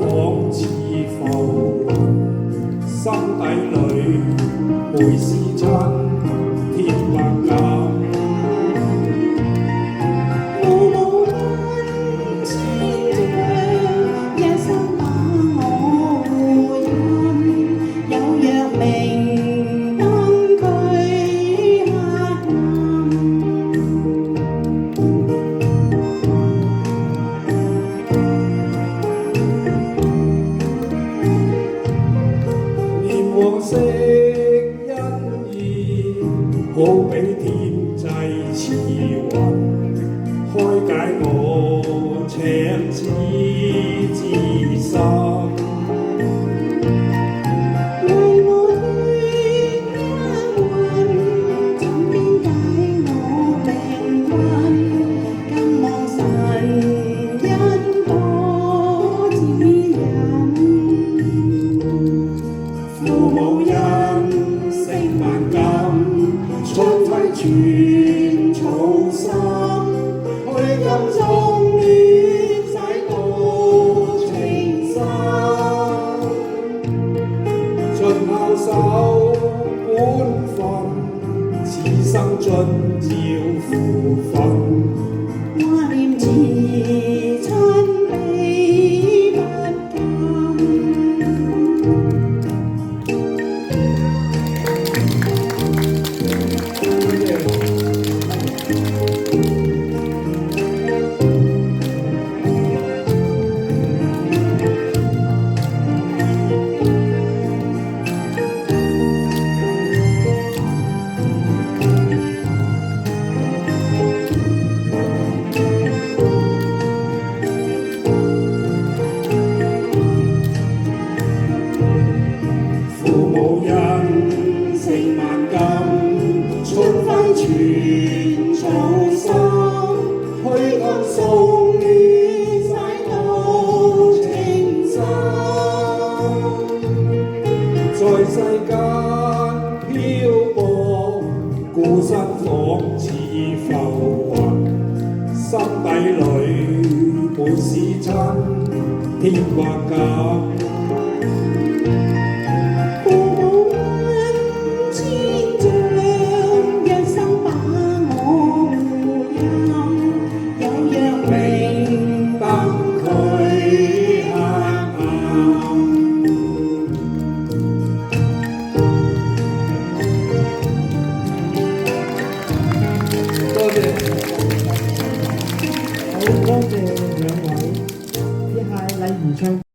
仿似浮雲，心底裏每是親天或感。父母恩千丈，一生把我護蔭，有若明燈驅黑暗。念往昔恩義，好比天際慈雲，開解我赤子之心。為我脫厄運，怎邊解我命運？更望神恩多指引。父母恩，承萬感，春暉寸草心，虛金中暖洗到情深。盡孝守本分，此生盡照父訓。掛念慈親彼不父母恩，承萬感，春暉寸草心，虛金送暖洗到情深。在世間漂泊，孤身仿似浮雲，心底裏滿是親天或感。父母恩千丈，一生把我護蔭，有若明燈驅黑暗。多謝，好多謝兩位，以下禮儀唱。